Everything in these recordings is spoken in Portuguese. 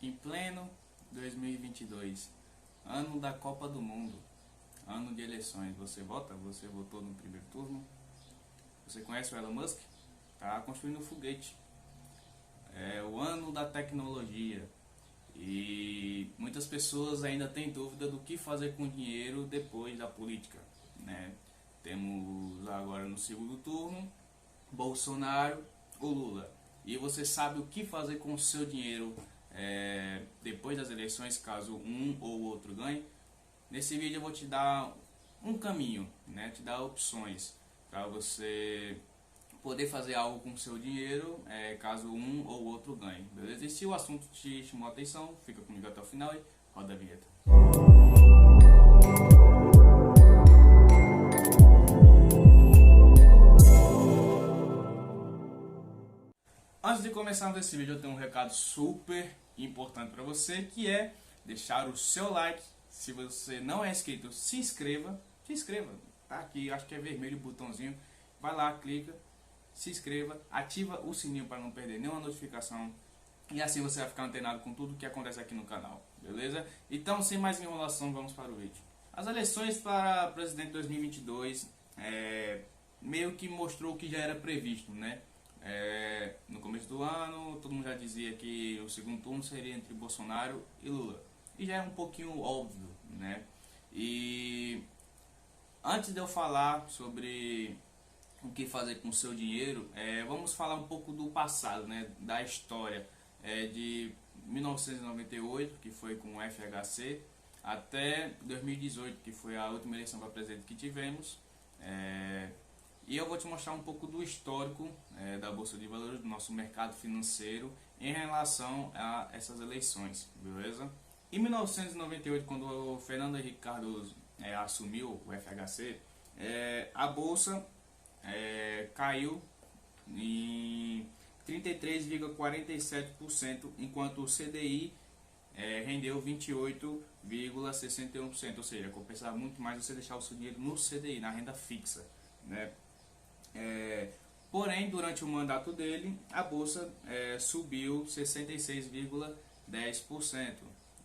Em pleno 2022, ano da Copa do Mundo, ano de eleições, você vota? Você votou no primeiro turno? Você conhece o Elon Musk? Está construindo um foguete. É o ano da tecnologia e muitas pessoas ainda têm dúvida do que fazer com dinheiro depois da política, né? Temos agora no segundo turno Bolsonaro ou Lula. E você sabe o que fazer com o seu dinheiro depois das eleições, caso um ou outro ganhe? Nesse vídeo eu vou te dar um caminho, né? Te dar opções para você poder fazer algo com o seu dinheiro, caso um ou outro ganhe, beleza? E se o assunto te chamou a atenção, fica comigo até o final e roda a vinheta. Antes de começarmos esse vídeo, eu tenho um recado super importante para você, que é deixar o seu like. Se você não é inscrito, se inscreva, tá aqui, acho que é vermelho o botãozinho, vai lá, clica, se inscreva, ativa o sininho para não perder nenhuma notificação e assim você vai ficar antenado com tudo que acontece aqui no canal, beleza? Então, sem mais enrolação, vamos para o vídeo. As eleições para presidente 2022 meio que mostrou o que já era previsto, né? No começo do ano, todo mundo já dizia que o segundo turno seria entre Bolsonaro e Lula. E já é um pouquinho óbvio, né? E antes de eu falar sobre o que fazer com o seu dinheiro, vamos falar um pouco do passado, né? Da história de 1998, que foi com o FHC, até 2018, que foi a última eleição para presidente que tivemos. E eu vou te mostrar um pouco do histórico da Bolsa de Valores, do nosso mercado financeiro, em relação a essas eleições, beleza? Em 1998, quando o Fernando Henrique Cardoso assumiu o FHC, a Bolsa caiu em 33,47%, enquanto o CDI rendeu 28,61%, ou seja, compensava muito mais você deixar o seu dinheiro no CDI, na renda fixa, né? Porém, durante o mandato dele, a Bolsa subiu 66,10%,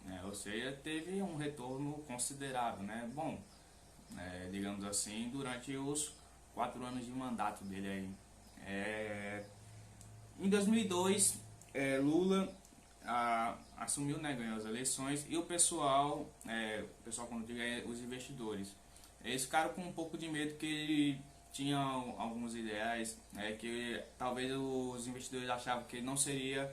né? Ou seja, teve um retorno considerável, né? Bom, digamos assim, durante os 4 anos de mandato dele aí. Em 2002, Lula assumiu, né, ganhou as eleições, e o pessoal quando digo os investidores, eles ficaram com um pouco de medo, que ele tinha alguns ideais que talvez os investidores achavam que ele não seria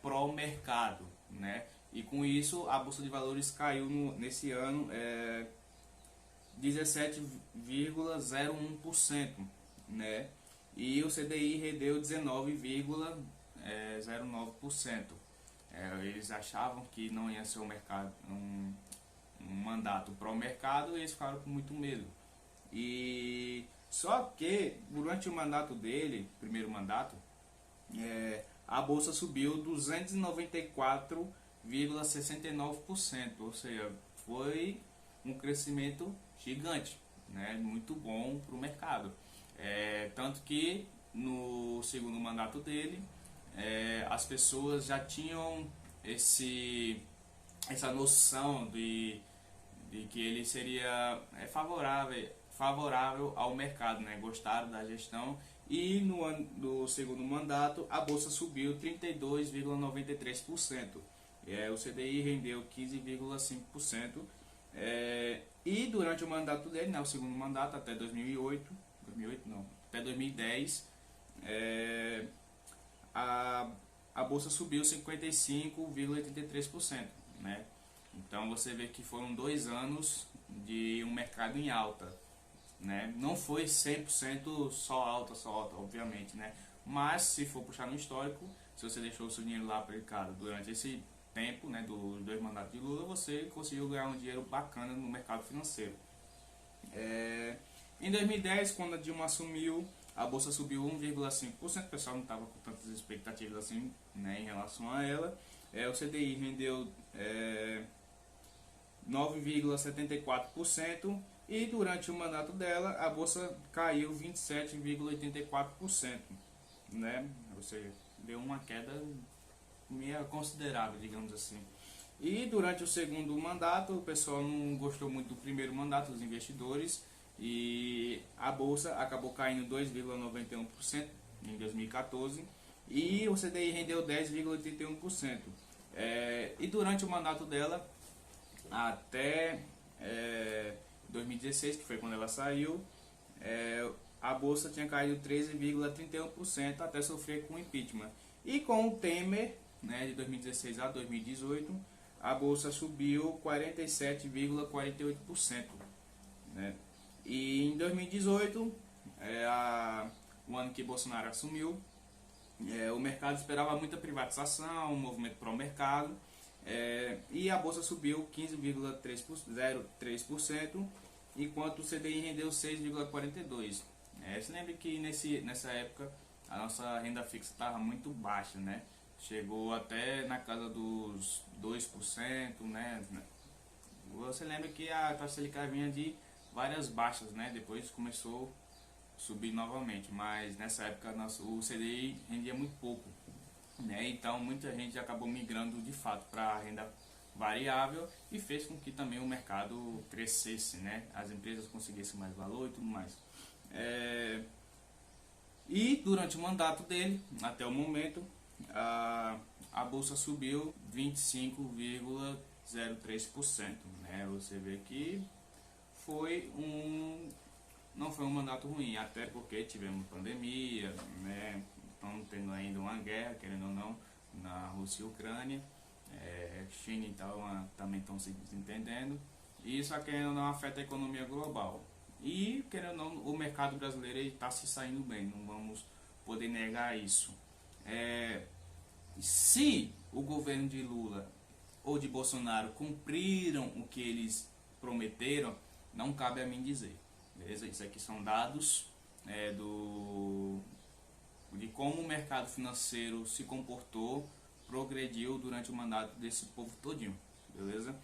pró-mercado, né? E com isso a Bolsa de Valores caiu nesse ano 17,01%, né? E o CDI rendeu 19,09%. Eles achavam que não ia ser um mandato pró-mercado, e eles ficaram com muito medo. E só que durante o mandato dele, primeiro mandato, a bolsa subiu 294,69%, ou seja, foi um crescimento gigante, né? Muito bom para o mercado. Tanto que no segundo mandato dele, as pessoas já tinham essa noção de que ele seria favorável ao mercado, né? Gostaram da gestão, e no segundo mandato a bolsa subiu 32,93%, o CDI rendeu 15,5%, e durante o mandato dele, né, o segundo mandato até 2010, a bolsa subiu 55,83%, né? Então você vê que foram 2 anos de um mercado em alta, né? Não foi 100% só alta, obviamente, né? Mas se for puxar no histórico, se você deixou o seu dinheiro lá aplicado durante esse tempo, né, dos 2 mandatos de Lula, você conseguiu ganhar um dinheiro bacana no mercado financeiro. Em 2010, quando a Dilma assumiu, a bolsa subiu 1,5%, o pessoal não estava com tantas expectativas assim, né, em relação a ela. O CDI rendeu 9,74%, e durante o mandato dela a bolsa caiu 27,84%, né? Ou seja, deu uma queda economia considerável, digamos assim. E durante o segundo mandato, o pessoal não gostou muito do primeiro mandato, os investidores, e a bolsa acabou caindo 2,91% em 2014 e o CDI rendeu 10,81%. E durante o mandato dela, até 2016, que foi quando ela saiu, a bolsa tinha caído 13,31% até sofrer com o impeachment. E com o Temer, né, de 2016 a 2018, a bolsa subiu 47,48%. Né? E em 2018, o ano que Bolsonaro assumiu, o mercado esperava muita privatização, um movimento pró-mercado, e a bolsa subiu 15,03%, enquanto o CDI rendeu 6,42%. Se lembre que nessa época a nossa renda fixa estava muito baixa, né? Chegou até na casa dos 2%, né? Você lembra que a taxa Selic vinha de várias baixas, né? Depois começou a subir novamente, mas nessa época o CDI rendia muito pouco, né? Então muita gente acabou migrando de fato para a renda variável e fez com que também o mercado crescesse, né? As empresas conseguissem mais valor e tudo mais. E durante o mandato dele, até o momento, a bolsa subiu 25,03%, né? Você vê que não foi um mandato ruim, até porque tivemos pandemia, né? Estamos tendo ainda uma guerra, querendo ou não, na Rússia e Ucrânia, China e Taiwan também estão se desentendendo, e isso, querendo ou não, afeta a economia global. E, querendo ou não, o mercado brasileiro está se saindo bem, não vamos poder negar isso. Se o governo de Lula ou de Bolsonaro cumpriram o que eles prometeram, não cabe a mim dizer. Beleza? Isso aqui são dados de como o mercado financeiro se comportou, progrediu durante o mandato desse povo todinho. Beleza?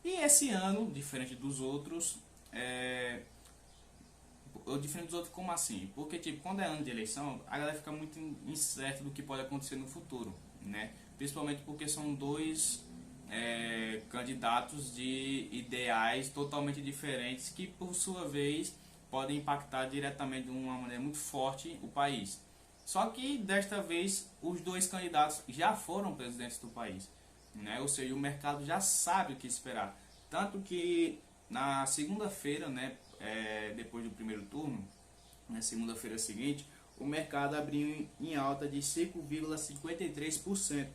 E esse ano, diferente dos outros, como assim? Porque tipo, quando é ano de eleição, a galera fica muito incerta do que pode acontecer no futuro, né? Principalmente porque são dois candidatos de ideais totalmente diferentes que, por sua vez, podem impactar diretamente de uma maneira muito forte o país. Só que desta vez os dois candidatos já foram presidentes do país, né? Ou seja, o mercado já sabe o que esperar. Tanto que na segunda-feira, né, depois do primeiro turno, na segunda-feira seguinte, o mercado abriu em alta de 5,53%,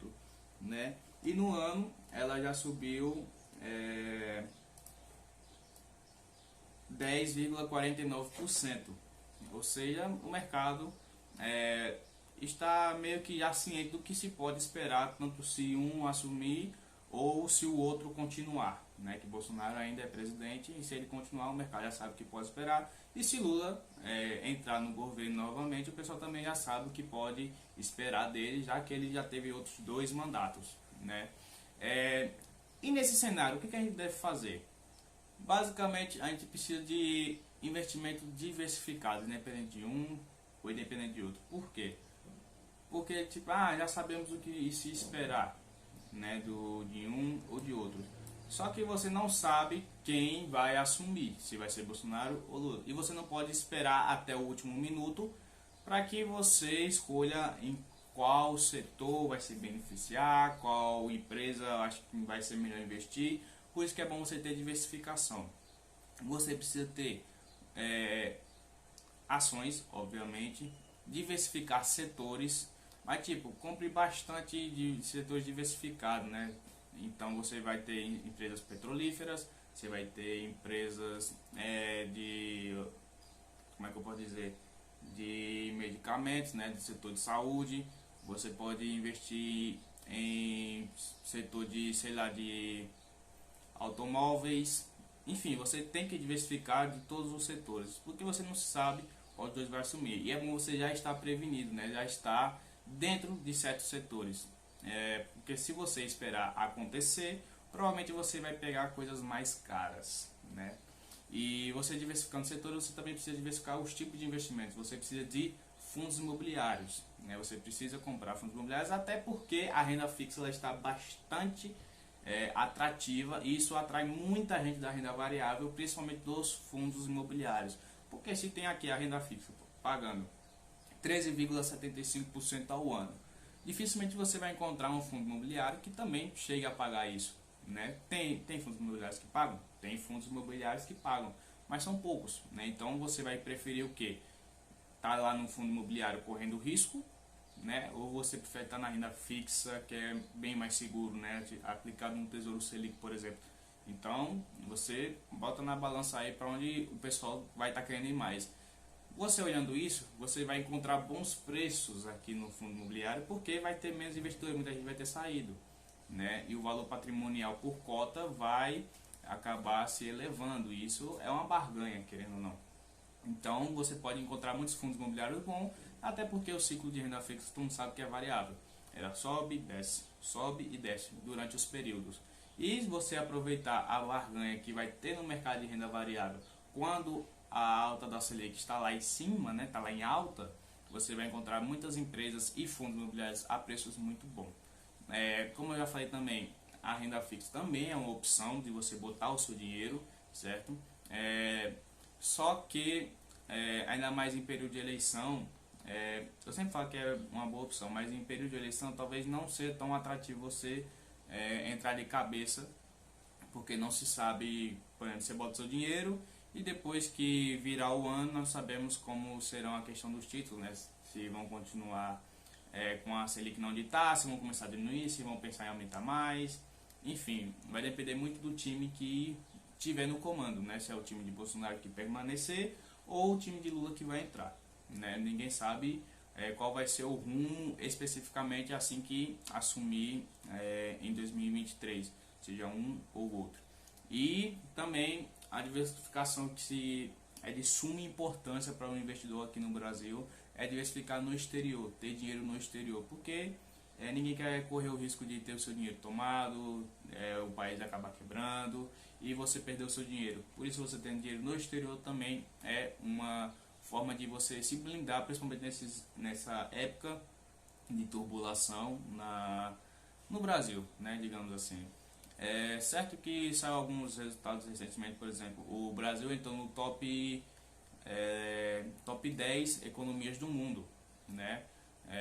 né? E no ano ela já subiu 10,49%. Ou seja, o mercado está meio que já ciente do que se pode esperar, tanto se um assumir ou se o outro continuar, né? Que Bolsonaro ainda é presidente e se ele continuar, o mercado já sabe o que pode esperar. E se Lula entrar no governo novamente, o pessoal também já sabe o que pode esperar dele, já que ele já teve outros 2 mandatos, né? E nesse cenário, o que a gente deve fazer? Basicamente, a gente precisa de investimento diversificado, independente de um ou independente de outro. Por quê? Porque tipo, já sabemos o que se esperar, né, de um ou de outro. Só que você não sabe quem vai assumir, se vai ser Bolsonaro ou Lula. E você não pode esperar até o último minuto para que você escolha em qual setor vai se beneficiar, qual empresa acho que vai ser melhor investir. Por isso que é bom você ter diversificação. Você precisa ter ações, obviamente, diversificar setores, mas tipo, compre bastante de setores diversificados, né? Então você vai ter empresas petrolíferas, você vai ter empresas como é que eu posso dizer, de medicamentos, né, do setor de saúde. Você pode investir em setor de, sei lá, de automóveis. Enfim, você tem que diversificar de todos os setores, porque você não sabe qual dos dois vai assumir. E é bom você já estar prevenido, né, já estar dentro de certos setores. Porque se você esperar acontecer, provavelmente você vai pegar coisas mais caras, né? E você diversificando setores, você também precisa diversificar os tipos de investimentos. Você precisa de fundos imobiliários, né? Você precisa comprar fundos imobiliários, até porque a renda fixa ela está bastante atrativa, e isso atrai muita gente da renda variável, principalmente dos fundos imobiliários. Porque se tem aqui a renda fixa pagando 13,75% ao ano, dificilmente você vai encontrar um fundo imobiliário que também chegue a pagar isso, né? Tem fundos imobiliários que pagam? Tem fundos imobiliários que pagam, mas são poucos, né? Então você vai preferir o quê? Tá lá no fundo imobiliário correndo risco, né? Ou você prefere estar na renda fixa, que é bem mais seguro, né? Aplicado no Tesouro Selic, por exemplo. Então você bota na balança aí para onde o pessoal vai estar querendo ir mais. Você olhando isso, você vai encontrar bons preços aqui no fundo imobiliário, porque vai ter menos investidores, muita gente vai ter saído, né? E o valor patrimonial por cota vai acabar se elevando. E isso é uma barganha, querendo ou não. Então você pode encontrar muitos fundos imobiliários bons, até porque o ciclo de renda fixa todo mundo sabe que é variável. Ela sobe e desce durante os períodos. E se você aproveitar a barganha que vai ter no mercado de renda variável, quando a alta da Selic está lá em cima, né, está lá em alta, você vai encontrar muitas empresas e fundos imobiliários a preços muito bons. Como eu já falei também, a renda fixa também é uma opção de você botar o seu dinheiro, certo? Só que, ainda mais em período de eleição, eu sempre falo que é uma boa opção, mas em período de eleição talvez não seja tão atrativo você entrar de cabeça, porque não se sabe, por exemplo, você bota o seu dinheiro e depois que virar o ano nós sabemos como serão a questão dos títulos, né? Se vão continuar com a Selic não de taxa, se vão começar a diminuir, se vão pensar em aumentar mais, enfim, vai depender muito do time que tiver no comando, né? Se é o time de Bolsonaro que permanecer ou o time de Lula que vai entrar, né? Ninguém sabe qual vai ser o rumo especificamente assim que assumir em 2023, seja um ou outro. E também a diversificação que é de suma importância para um investidor aqui no Brasil é diversificar no exterior, ter dinheiro no exterior, porque ninguém quer correr o risco de ter o seu dinheiro tomado, o país acabar quebrando e você perder o seu dinheiro. Por isso você tendo dinheiro no exterior também é uma forma de você se blindar, principalmente nessa época de turbulação no Brasil, né, digamos assim. É certo que saiu alguns resultados recentemente, por exemplo, o Brasil entrou no top 10 economias do mundo, né?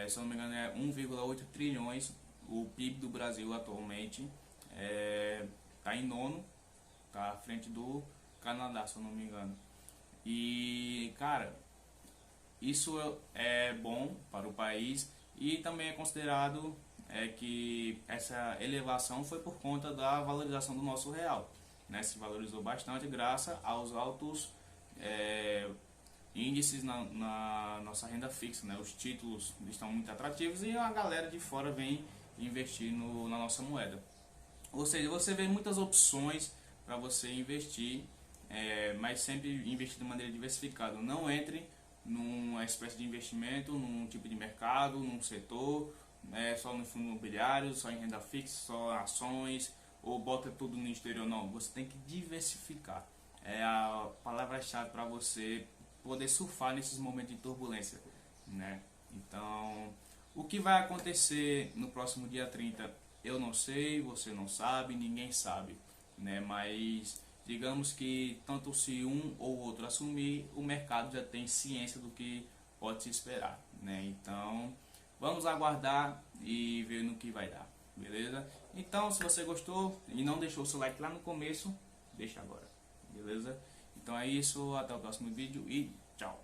Se eu não me engano é 1,8 trilhões o PIB do Brasil atualmente, está em nono, está à frente do Canadá, se eu não me engano. E cara, isso é bom para o país e também é considerado que essa elevação foi por conta da valorização do nosso real, né? Se valorizou bastante graças aos altos índices na nossa renda fixa, né? Os títulos estão muito atrativos e a galera de fora vem investir na nossa moeda. Ou seja, você vê muitas opções para você investir, mas sempre investir de maneira diversificada. Não entre numa espécie de investimento, num tipo de mercado, num setor, só no fundo imobiliário, só em renda fixa, só ações, ou bota tudo no exterior. Não, você tem que diversificar. É a palavra-chave para você poder surfar nesses momentos de turbulência, né? Então, o que vai acontecer no próximo dia 30, eu não sei, você não sabe, ninguém sabe, né? Mas digamos que tanto se um ou outro assumir, o mercado já tem ciência do que pode se esperar, né? Então, vamos aguardar e ver no que vai dar, beleza? Então, se você gostou e não deixou o seu like lá no começo, deixa agora, beleza? Então é isso, até o próximo vídeo e tchau!